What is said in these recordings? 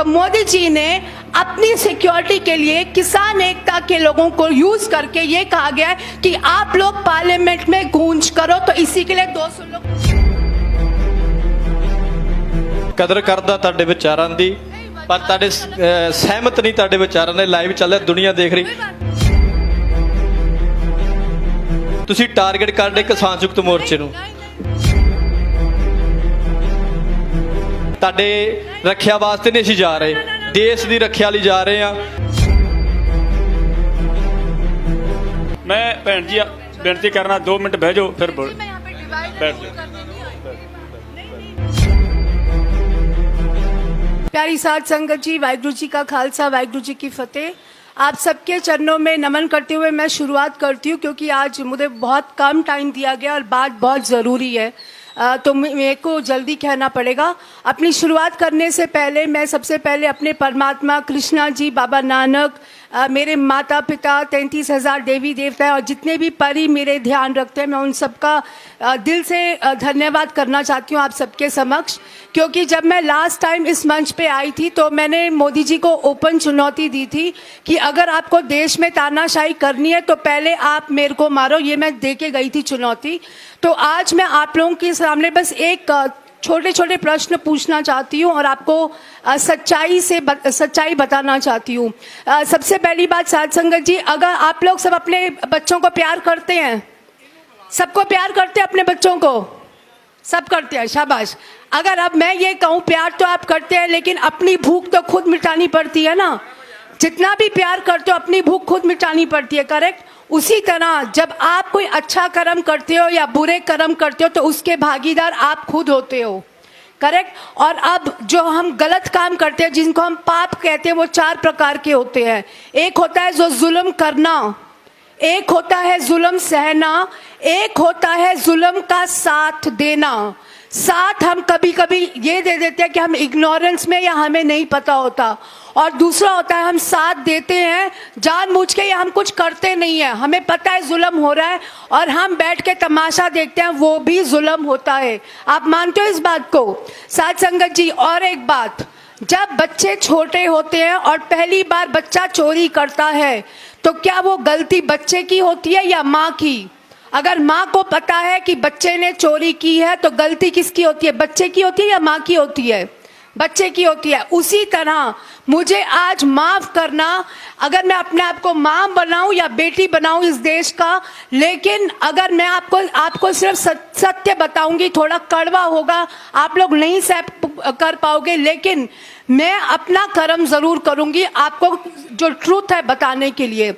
तो मोदी जी ने अपनी सिक्योरिटी के लिए किसान एकता के लोगों को यूज करके ये कहा गया है कि आप लोग पार्लियामेंट में गूंज करो, तो इसी के लिए 200 लोग। कदर करदा तुहाडे विचारां दी, पर तुहाडे सहमत नहीं तुहाडे विचारां नाल। लाइव चल रहा, दुनिया देख रही। तुसीं टारगेट करदे किसान संयुक्त मोर्चे नूं, तुहाडे रखिया वास्ते नहीं असीं जा रहे, देश की रखिया लई जा रहे हैं। मैं भैन जी बेनती करना 2 मिनट बह जाओ, फिर बोल बैठ जाओ। प्यारी साध संगत जी, वाहिगुरु जी का खालसा, वाहिगुरु जी की फतेह। आप सबके चरणों में नमन करते हुए मैं शुरुआत करती हूँ, क्योंकि आज मुझे बहुत कम टाइम दिया गया और बात बहुत ज़रूरी है, तो मेरे को जल्दी कहना पड़ेगा। अपनी शुरुआत करने से पहले मैं सबसे पहले अपने परमात्मा कृष्णा जी, बाबा नानक, मेरे माता पिता, 33,000 देवी देवता और जितने भी परी मेरे ध्यान रखते हैं, मैं उन सबका दिल से धन्यवाद करना चाहती हूँ आप सबके समक्ष। क्योंकि जब मैं लास्ट टाइम इस मंच पे आई थी तो मैंने मोदी जी को ओपन चुनौती दी थी कि अगर आपको देश में तानाशाही करनी है तो पहले आप मेरे को मारो, ये मैं दे के गई थी चुनौती। तो आज मैं आप लोगों के सामने बस एक छोटे छोटे प्रश्न पूछना चाहती हूँ और आपको सच्चाई बताना चाहती हूँ। सबसे पहली बात साध संगत जी, अगर आप लोग सब अपने बच्चों को प्यार करते हैं, सबको प्यार करते हैं, अपने बच्चों को सब करते हैं, शाबाश। अगर अब मैं ये कहूँ प्यार तो आप करते हैं, लेकिन अपनी भूख तो खुद मिटानी पड़ती है ना। जितना भी प्यार करते हो अपनी भूख खुद मिटानी पड़ती है, करेक्ट। उसी तरह जब आप कोई अच्छा कर्म करते हो या बुरे कर्म करते हो तो उसके भागीदार आप खुद होते हो, करेक्ट। और अब जो हम गलत काम करते हैं, जिनको हम पाप कहते हैं, वो 4 प्रकार के होते हैं। एक होता है जो जुल्म करना, एक होता है जुल्म सहना, एक होता है जुल्म का साथ देना। साथ हम कभी कभी ये दे देते हैं कि हम इग्नोरेंस में या हमें नहीं पता होता, और दूसरा होता है हम साथ देते हैं जानबूझ के या हम कुछ करते नहीं है, हमें पता है जुल्म हो रहा है और हम बैठ के तमाशा देखते हैं, वो भी जुल्म होता है। आप मानते हो इस बात को साध संगत जी? और एक बात, जब बच्चे छोटे होते हैं और पहली बार बच्चा चोरी करता है तो क्या वो गलती बच्चे की होती है या माँ की? अगर माँ को पता है कि बच्चे ने चोरी की है तो गलती किसकी होती है? बच्चे की होती है या माँ की होती है? बच्चे की होती है। उसी तरह मुझे आज माफ करना, अगर मैं अपने आप को माँ बनाऊं या बेटी बनाऊं इस देश का, लेकिन अगर मैं आपको सिर्फ सत्य बताऊंगी, थोड़ा कड़वा होगा, आप लोग नहीं सह कर पाओगे, लेकिन मैं अपना कर्म जरूर करूंगी आपको जो ट्रूथ है बताने के लिए।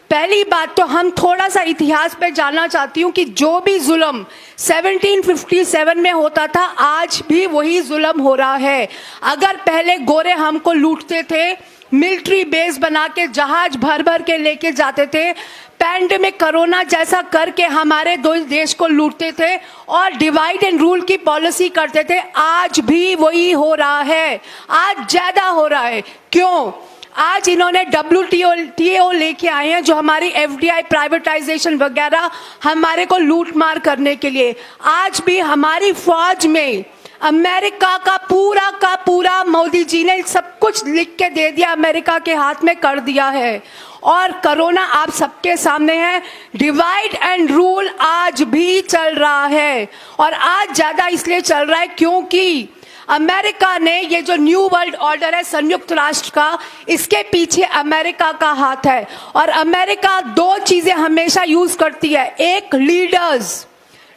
पहली बात तो हम थोड़ा सा इतिहास पे जानना चाहती हूँ कि जो भी जुल्म 1757 में होता था, आज भी वही जुल्म हो रहा है। अगर पहले गोरे हमको लूटते थे, मिलिट्री बेस बना के जहाज भर भर के लेके जाते थे, पैंडेमिक कोरोना जैसा करके हमारे देश को लूटते थे और डिवाइड एंड रूल की पॉलिसी करते थे, आज भी वही हो रहा है। आज ज्यादा हो रहा है। क्यों? आज इन्होंने WTO लेके आए हैं, जो हमारी FDI प्राइवेटाइजेशन वगैरह हमारे को लूट मार करने के लिए। आज भी हमारी फौज में अमेरिका का पूरा मोदी जी ने सब कुछ लिख के दे दिया, अमेरिका के हाथ में कर दिया है। और कोरोना आप सबके सामने है, डिवाइड एंड रूल आज भी चल रहा है, और आज ज्यादा इसलिए चल रहा है क्योंकि अमेरिका ने ये जो न्यू वर्ल्ड ऑर्डर है संयुक्त राष्ट्र का, इसके पीछे अमेरिका का हाथ है। और अमेरिका 2 चीजें हमेशा यूज करती है, एक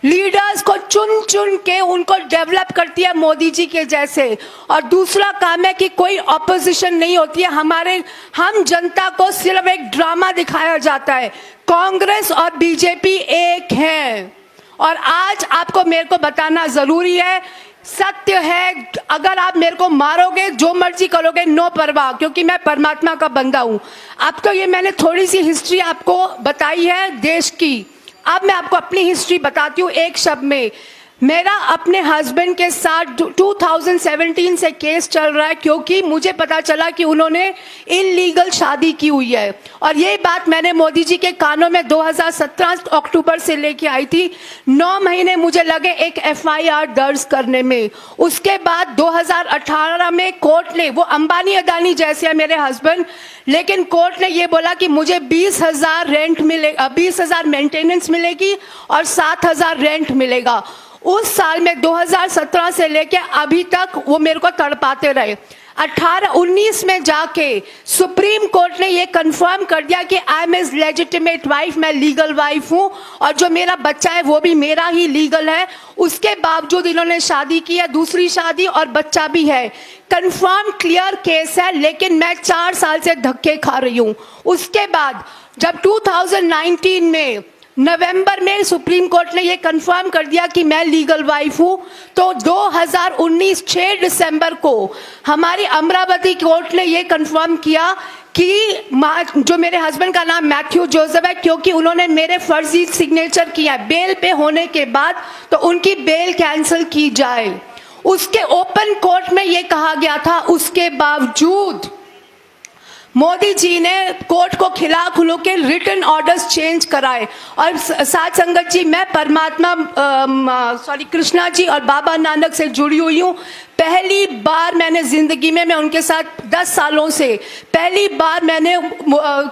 लीडर्स को चुन चुन के उनको डेवलप करती है मोदी जी के जैसे, और दूसरा काम है कि कोई ऑपोजिशन नहीं होती है। हम जनता को सिर्फ एक ड्रामा दिखाया जाता है। कांग्रेस और बीजेपी एक हैं, और आज आपको मेरे को बताना जरूरी है, सत्य है। अगर आप मेरे को मारोगे, जो मर्जी करोगे, नो परवाह, क्योंकि मैं परमात्मा का बंदा हूं। अब तो ये मैंने थोड़ी सी हिस्ट्री आपको बताई है देश की, अब मैं आपको अपनी हिस्ट्री बताती हूँ एक शब्द में। मेरा अपने हस्बैंड के साथ 2017 से केस चल रहा है, क्योंकि मुझे पता चला कि उन्होंने इलीगल शादी की हुई है। और ये बात मैंने मोदी जी के कानों में 2017 अक्टूबर से लेके आई थी। 9 महीने मुझे लगे एक FIR दर्ज करने में। उसके बाद 2018 में कोर्ट ने, वो अंबानी अदानी जैसे है मेरे हस्बैंड, लेकिन कोर्ट ने ये बोला कि मुझे 20,000 रेंट मिलेगा, 20,000 मेंटेनेंस मिलेगी और 7,000 रेंट मिलेगा। उस साल में 2017 से लेके अभी तक वो मेरे को तड़पाते रहे। 18-19 में जाके सुप्रीम कोर्ट ने ये कंफर्म कर दिया कि I am his legitimate wife, मैं लीगल वाइफ हूँ, और जो मेरा बच्चा है वो भी मेरा ही लीगल है। उसके बावजूद इन्होंने शादी की है, दूसरी शादी, और बच्चा भी है। कंफर्म क्लियर केस है, लेकिन मैं 4 साल से धक्के खा रही हूँ। उसके बाद जब 2019 में नवंबर में सुप्रीम कोर्ट ने ये कंफर्म कर दिया कि मैं लीगल वाइफ हूं, तो 2019 6 दिसंबर को हमारी अमरावती कोर्ट ने ये कंफर्म किया कि जो मेरे हस्बैंड का नाम मैथ्यू जोसेफ है, क्योंकि उन्होंने मेरे फर्जी सिग्नेचर किया है बेल पे होने के बाद, तो उनकी बेल कैंसिल की जाए। उसके ओपन कोर्ट में ये कहा गया था, उसके बावजूद मोदी जी ने कोर्ट को खिला खुलो के रिटन ऑर्डर्स चेंज कराए। और साथ संगत जी, मैं कृष्णा जी और बाबा नानक से जुड़ी हुई हूँ। पहली बार मैंने जिंदगी में, मैं उनके साथ 10 सालों से पहली बार मैंने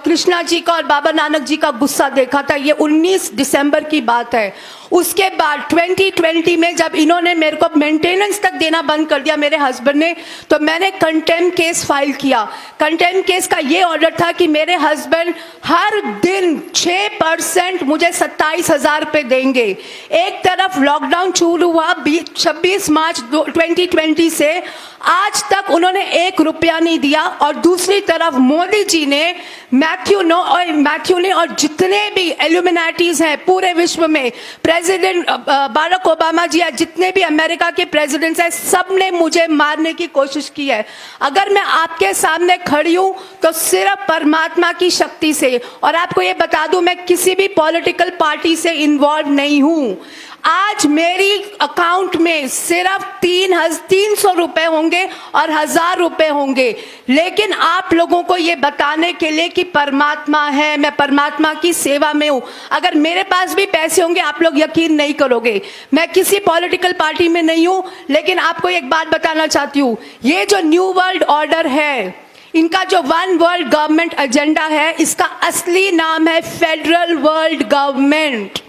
कृष्णा जी का और बाबा नानक जी का गुस्सा देखा था। ये 19 दिसंबर की बात है। उसके बाद 2020 में जब इन्होंने मेरे को मेंटेनेंस तक देना बंद कर दिया मेरे हस्बैंड ने, तो मैंने कंटेम्प्ट केस फाइल किया। कंटेम्प्ट केस का ये ऑर्डर था कि मेरे हस्बैंड हर दिन 6% मुझे 27,000 रुपये देंगे। एक तरफ लॉकडाउन शुरू हुआ 26 मार्च 2020 से, आज तक उन्होंने 1 रुपया नहीं दिया। और दूसरी तरफ मोदी जी ने मैथ्यू ने और जितने भी एल्यूमिनाटीज हैं पूरे विश्व में, प्रेसिडेंट बाराक ओबामा जी या जितने भी अमेरिका के प्रेसिडेंट्स हैं, सब ने मुझे मारने की कोशिश की है। अगर मैं आपके सामने खड़ी हूं तो सिर्फ परमात्मा की शक्ति से। और आपको ये बता दूं, मैं किसी भी पॉलिटिकल पार्टी से इन्वॉल्व नहीं हूं। आज मेरी अकाउंट में सिर्फ 300 रुपए होंगे और 1,000 रुपए होंगे, लेकिन आप लोगों को ये बताने के लिए कि परमात्मा है, मैं परमात्मा की सेवा में हूं। अगर मेरे पास भी पैसे होंगे, आप लोग यकीन नहीं करोगे, मैं किसी पॉलिटिकल पार्टी में नहीं हूं। लेकिन आपको एक बात बताना चाहती हूं, ये जो न्यू वर्ल्ड ऑर्डर है, इनका जो वन वर्ल्ड गवर्नमेंट एजेंडा है, इसका असली नाम है federal world government.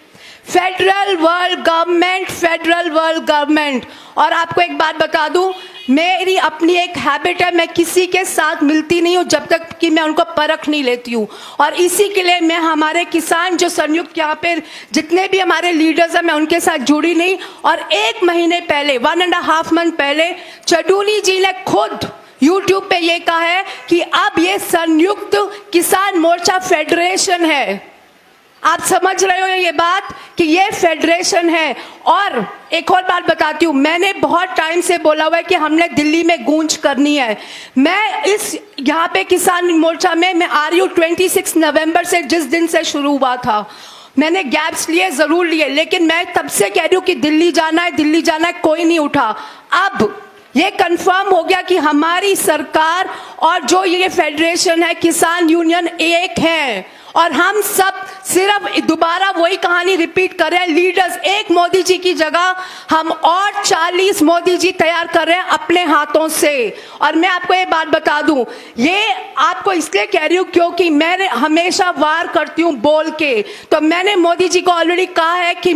Federal world government, federal world government. और आपको एक बात बता दूं, मेरी अपनी एक हैबिट है, मैं किसी के साथ मिलती नहीं हूं जब तक कि मैं उनको परख नहीं लेती हूं। और इसी के लिए मैं हमारे किसान जो संयुक्त यहाँ पे जितने भी हमारे लीडर्स हैं, मैं उनके साथ जुड़ी नहीं। और 1 महीने पहले, 1.5 मंथ पहले, चडूनी जी ने खुद YouTube पे ये कहा है कि अब ये संयुक्त किसान मोर्चा फेडरेशन है। आप समझ रहे हो ये बात कि ये फेडरेशन है। और एक और बात बताती हूँ, मैंने बहुत टाइम से बोला हुआ है कि हमने दिल्ली में गूंज करनी है। मैं इस यहाँ पे किसान मोर्चा में मैं आ रही हूँ 26 नवंबर से, जिस दिन से शुरू हुआ था। मैंने गैप्स लिए, जरूर लिए, लेकिन मैं तब से कह रही हूँ कि दिल्ली जाना है, दिल्ली जाना है, कोई नहीं उठा। अब ये कंफर्म हो गया कि हमारी सरकार और जो ये फेडरेशन है, किसान यूनियन एक है। और हम सब सिर्फ दोबारा वही कहानी रिपीट कर रहे हैं। लीडर्स, एक मोदी जी की जगह हम और 40 मोदी जी तैयार कर रहे हैं अपने हाथों से। और मैं आपको ये बात बता दूं, ये आपको इसलिए कह रही हूं क्योंकि मैं हमेशा वार करती हूं बोल के। तो मैंने मोदी जी को ऑलरेडी कहा है कि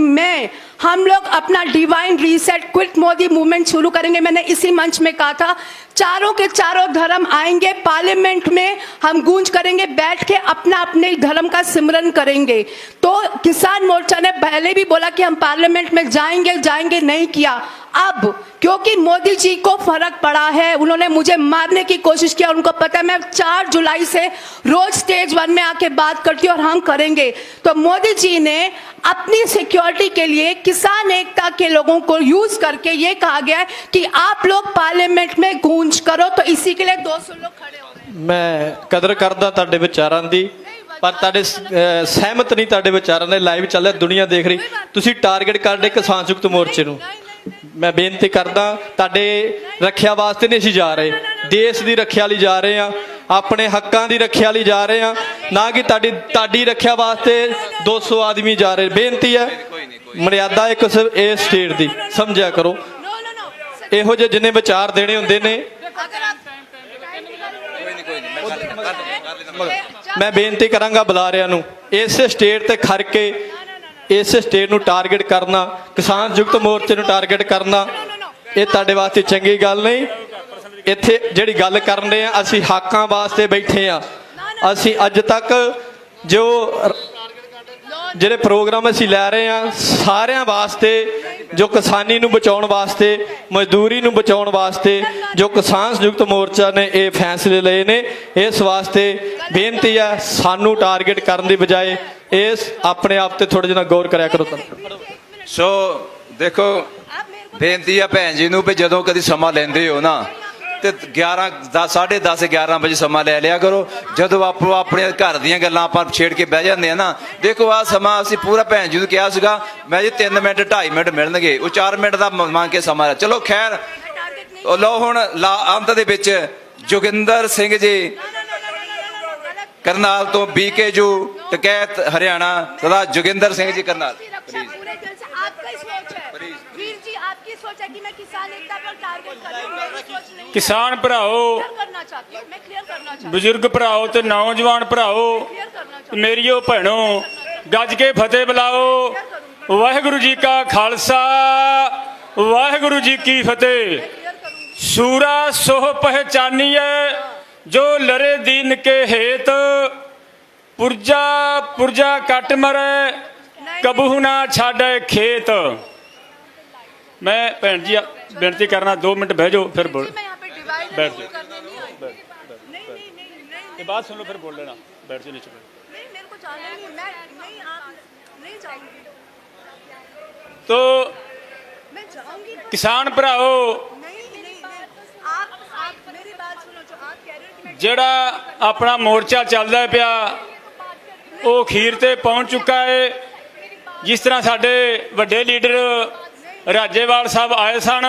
हम लोग अपना divine reset quit Modi movement शुरू करेंगे। मैंने इसी मंच में कहा था, चारों के चारों धर्म आएंगे पार्लियामेंट में, हम गूंज करेंगे, बैठ के अपना अपने धर्म का सिमरन करेंगे। तो किसान मोर्चा ने पहले भी बोला कि हम पार्लियामेंट में जाएंगे, नहीं किया। अब क्योंकि मोदी जी को फर्क पड़ा है, उन्होंने मुझे मारने की कोशिश किया। उनको पता है मैं 4 जुलाई से रोज स्टेज 1 में आके बात करती हूँ और हम करेंगे। तो मोदी जी ने अपनी सिक्योरिटी के लिए किसान एकता के लोगों को यूज करके ये कहा गया है कि आप लोग पार्लियामेंट में गूंज करो। तो इसी के लिए 200 लोग खड़े हो गए। मैं कदर करदा ਤੁਹਾਡੇ ਵਿਚਾਰਾਂ ਦੀ, ਪਰ ਤੁਹਾਡੇ ਸਹਿਮਤ ਨਹੀਂ ਤੁਹਾਡੇ ਵਿਚਾਰਾਂ ਨੇ ਲਾਈਵ ਚੱਲ ਰਿਹਾ ਦੁਨੀਆ ਦੇਖ ਰਹੀ ਤੁਸੀਂ ਟਾਰਗੇਟ ਕਰਦੇ ਕਿਸਾਨ ਸੰਯੁਕਤ ਮੋਰਚੇ ਨੂੰ ਮੈਂ ਬੇਨਤੀ ਕਰਦਾ ਤੁਹਾਡੇ ਰੱਖਿਆ ਵਾਸਤੇ ਨਹੀਂ ਅਸੀਂ ਜਾ ਰਹੇ ਦੇਸ਼ ਦੀ ਰੱਖਿਆ ਲਈ ਜਾ ਰਹੇ ਆ ਆਪਣੇ ਹੱਕਾਂ ਦੀ ਰੱਖਿਆ ਲਈ ਜਾ ਰਹੇ ਆ ਨਾ ਕਿ ਤੁਹਾਡੀ ਰੱਖਿਆ ਵਾਸਤੇ 200 ਆਦਮੀ ਜਾ ਰਹੇ ਬੇਨਤੀ ਹੈ ਮਰਿਆਦਾ ਇੱਕ ਇਸ ਸਟੇਟ ਦੀ ਸਮਝਿਆ ਕਰੋ ਇਹੋ ਜਿਹੇ ਜਿੰਨੇ ਵਿਚਾਰ ਦੇਣੇ ਹੁੰਦੇ ਨੇ ਮੈਂ ਬੇਨਤੀ ਕਰਾਂਗਾ ਬੁਲਾਰਿਆਂ ਨੂੰ ਇਸ ਸਟੇਟ ਤੇ ਖੜ ਕੇ ਇਸ ਸਟੇਟ ਨੂੰ ਟਾਰਗੇਟ ਕਰਨਾ ਕਿਸਾਨ ਸੰਯੁਕਤ ਮੋਰਚੇ ਨੂੰ ਟਾਰਗੇਟ ਕਰਨਾ ਇਹ ਤੁਹਾਡੇ ਵਾਸਤੇ ਚੰਗੀ ਗੱਲ ਨਹੀਂ ਇੱਥੇ ਜਿਹੜੀ ਗੱਲ ਕਰਨ ਦੇ ਆ ਅਸੀਂ ਹੱਕਾਂ ਵਾਸਤੇ ਬੈਠੇ ਆ ਅਸੀਂ ਅੱਜ ਤੱਕ ਜੋ ਜਿਹੜੇ ਪ੍ਰੋਗਰਾਮ ਅਸੀਂ ਲੈ ਰਹੇ ਆ ਸਾਰਿਆਂ ਵਾਸਤੇ ਜੋ ਕਿਸਾਨੀ ਨੂੰ ਬਚਾਉਣ ਵਾਸਤੇ ਮਜ਼ਦੂਰੀ ਨੂੰ ਬਚਾਉਣ ਵਾਸਤੇ ਜੋ ਕਿਸਾਨ ਸੰਯੁਕਤ ਮੋਰਚਾ ਨੇ ਇਹ ਫੈਸਲੇ ਲਏ ਨੇ ਇਸ ਵਾਸਤੇ ਬੇਨਤੀ ਹੈ ਸਾਨੂੰ ਟਾਰਗੇਟ ਕਰਨ ਦੀ ਬਜਾਏ ਇਸ ਆਪਣੇ ਆਪ ਤੇ ਥੋੜਾ ਜਿਹਾ ਗੌਰ ਕਰਿਆ ਕਰੋ ਸੋ ਦੇਖੋ ਬੇਨਤੀ ਆ ਭੈਣ ਜੀ ਨੂੰ ਵੀ ਜਦੋਂ ਕਦੀ ਸਮਾਂ ਲੈਂਦੇ ਹੋ ਨਾ ਤੇ 10:30 11 ਵਜੇ ਸਮਾਂ ਲੈ ਲਿਆ ਕਰੋ ਜਦੋਂ ਆਪੋ ਆਪਣੇ ਘਰ ਦੀਆਂ ਗੱਲਾਂ ਆਪਾਂ ਛੇੜ ਕੇ ਬਹਿ ਜਾਂਦੇ ਆ ਨਾ ਦੇਖੋ ਆ ਸਮਾਂ ਅਸੀਂ ਪੂਰਾ ਭੈਣ ਜੀ ਨੂੰ ਕਿਹਾ ਸੀਗਾ ਮੈਂ ਜੀ 3 ਮਿੰਟ 2.5 ਮਿੰਟ ਮਿਲਣਗੇ ਉਹ 4 ਮਿੰਟ ਦਾ ਮੰਗ ਕੇ ਸਮਾਂ ਚਲੋ ਖੈਰ ਲਓ ਹੁਣ ਅੰਤ ਦੇ ਵਿੱਚ ਜੋਗਿੰਦਰ ਸਿੰਘ ਜੀ ਕਰਨਾਲ ਤੋਂ BKU ਟਕੈਤ ਹਰਿਆਣਾ ਸਦਾ ਜੋਗਿੰਦਰ ਸਿੰਘ ਜੀ ਕਰਨਾਲ ਕਿਸਾਨ ਭਰਾਓ ਬਜ਼ੁਰਗ ਭਰਾਓ ਤੇ ਨੌਜਵਾਨ ਭਰਾਓ ਮੇਰੀਓ ਭੈਣੋ ਗੱਜ ਕੇ ਫਤਿਹ ਬੁਲਾਓ ਵਾਹਿਗੁਰੂ ਜੀ ਕਾ ਖਾਲਸਾ ਵਾਹਿਗੁਰੂ ਜੀ ਕੀ ਫਤਿਹ ਸੂਰਾ ਸੋਹ ਪਹਿਚਾਨੀਏ ਜੋ ਲਰੇ ਦੀਨ ਕੇ ਹੇਤ ਪੁਰਜਾ ਪੁਰਜਾ ਕੱਟ ਮਰੇ ਕਬਹੂ ਨਾ ਛਾੜੇ ਖੇਤ मैं भैन जी बेनती करना 2 मिनट बह जाओ फिर बोल बैठ जाओ ये बात सुन लो फिर बोल लेना बैठ जाओ नीचे तो किसान भराओ ਜਿਹੜਾ अपना मोर्चा ਚੱਲਦਾ ਪਿਆ ਉਹ ਅਖੀਰ ਤੇ ਪਹੁੰਚ ਚੁੱਕਾ ਹੈ जिस तरह साडे ਵੱਡੇ ਲੀਡਰ ਰਾਜੇਵਾਲ ਸਾਹਿਬ ਆਏ ਸਨ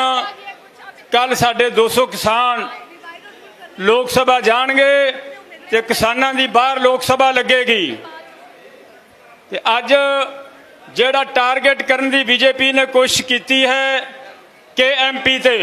ਕੱਲ ਸਾਡੇ 200 ਕਿਸਾਨ ਲੋਕ ਸਭਾ ਜਾਣਗੇ ਤੇ ਕਿਸਾਨਾਂ ਦੀ ਬਾਹਰ ਲੋਕ ਸਭਾ ਲੱਗੇਗੀ ਤੇ ਅੱਜ ਜਿਹੜਾ ਟਾਰਗੇਟ ਕਰਨ ਦੀ ਬੀਜੇਪੀ ਨੇ ਕੋਸ਼ਿਸ਼ ਕੀਤੀ ਹੈ ਕਿ MP ਤੇ